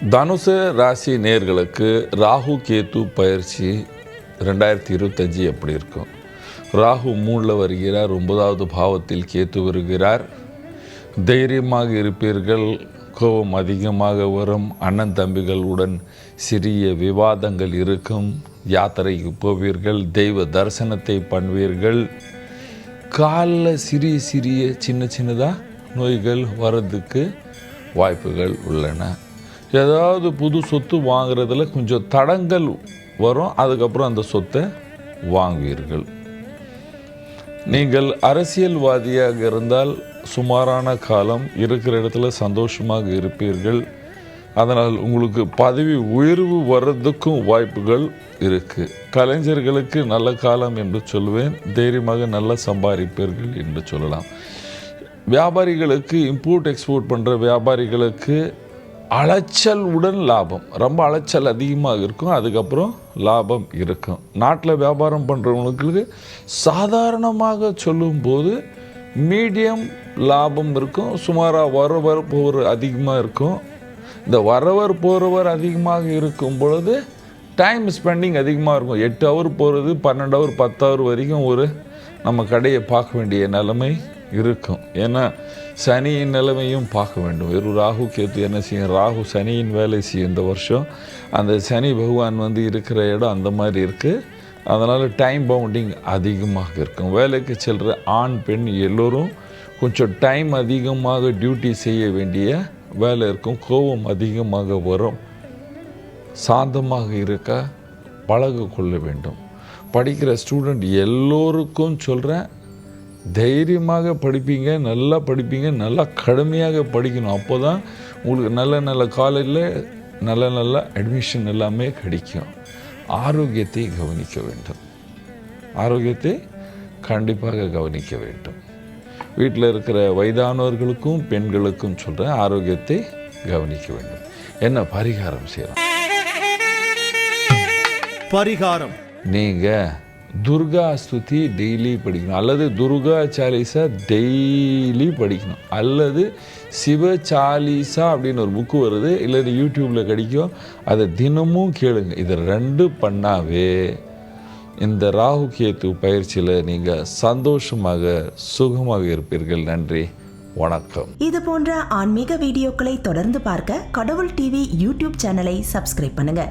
தனுசு ராசி நேயர்களுக்கு ராகு கேத்து பயிற்சி 2025 எப்படி இருக்கும்? ராகு 3ல் வருகிறார், 9வது பாவத்தில் கேத்து வருகிறார். தைரியமாக இருப்பீர்கள், கோபம் அதிகமாக வரும், அண்ணன் தம்பிகளுடன் சிறிய விவாதங்கள் இருக்கும், யாத்திரைக்கு போவீர்கள், தெய்வ தரிசனத்தை பண்ணுவீர்கள். காலில் சிறிய சின்னதாக நோய்கள் வர்றதுக்கு வாய்ப்புகள் உள்ளன. ஏதாவது புது சொத்து வாங்குறதுல கொஞ்சம் தடங்கள் வரும், அதுக்கப்புறம் அந்த சொத்தை வாங்குவீர்கள். நீங்கள் அரசியல்வாதியாக இருந்தால் சுமாரான காலம் இருக்கிற இடத்துல சந்தோஷமாக இருப்பீர்கள். அதனால் உங்களுக்கு பதவி உயர்வு வர்றதுக்கும் வாய்ப்புகள் இருக்குது. கலைஞர்களுக்கு நல்ல காலம் என்று சொல்வேன். தைரியமாக நல்லா சம்பாதிப்பீர்கள் என்று சொல்லலாம். வியாபாரிகளுக்கு இம்போர்ட் எக்ஸ்போர்ட் பண்ணுற வியாபாரிகளுக்கு அலைச்சல் உடன் லாபம், ரொம்ப அலைச்சல் அதிகமாக இருக்கும், அதுக்கப்புறம் லாபம் இருக்கும். நாட்டில் வியாபாரம் பண்ணுறவங்களுக்கு சாதாரணமாக சொல்லும்போது மீடியம் லாபம் இருக்கும், சுமாராக வரவர் போகிற அதிகமாக இருக்கும். இந்த வரவர் போகிறவர் அதிகமாக இருக்கும் பொழுது டைம் ஸ்பெண்டிங் அதிகமாக இருக்கும். 8 ஹவர் போகிறது, 12 ஹவர் 10 ஹவர் வரைக்கும் நம்ம கடையை பார்க்க வேண்டிய நிலைமை இருக்கும். ஏன்னா சனியின் நிலைமையும் பார்க்க வேண்டும். வெறும் ராகு கேத்து என்ன செய்யும்? ராகு சனியின் வேலை செய்யும் இந்த வருஷம். அந்த சனி பகவான் இருக்கிற இடம் அந்த மாதிரி இருக்குது. அதனால் டைம் பவுண்டிங் அதிகமாக இருக்கும். வேலைக்கு செல்கிற ஆண் பெண் எல்லோரும் கொஞ்சம் டைம் அதிகமாக டியூட்டி செய்ய வேண்டிய வேலை இருக்கும். கோபம் அதிகமாக வரும். சாந்தமாக இருக்க பழக கொள்ள வேண்டும். படிக்கிற ஸ்டூடெண்ட் எல்லோருக்கும் சொல்கிறேன், தைரியமாக படிப்பீங்க, நல்லா படிப்பீங்க, நல்லா கடுமையாக படிக்கணும். அப்போ தான் உங்களுக்கு நல்ல காலேஜில் நல்ல அட்மிஷன் எல்லாமே கிடைக்கும். ஆரோக்கியத்தை கவனிக்க வேண்டும். ஆரோக்கியத்தை கண்டிப்பாக கவனிக்க வேண்டும். வீட்டில் இருக்கிற வயதானவர்களுக்கும் பெண்களுக்கும் சொல்கிறேன், ஆரோக்கியத்தை கவனிக்க வேண்டும். என்ன பரிகாரம் செய்யலாம்? பரிகாரம், நீங்கள் துர்கா ஸ்துதி டெய்லி படிக்கணும், அல்லது துர்கா சாலிசா டெய்லி படிக்கணும், அல்லது சிவ சாலிசா அப்படின்னு ஒரு புக்கு வருது, இல்லை யூடியூப்பில் கிடைக்கும், அதை தினமும் கேளுங்க. இதை 2 பண்ணாவே இந்த ராகு கேத்து பயிற்சியில் நீங்கள் சந்தோஷமாக சுகமாக இருப்பீர்கள். நன்றி, வணக்கம். இது போன்ற ஆன்மீக வீடியோக்களை தொடர்ந்து பார்க்க கடவுள் டிவி யூடியூப் சேனலை சப்ஸ்கிரைப் பண்ணுங்க.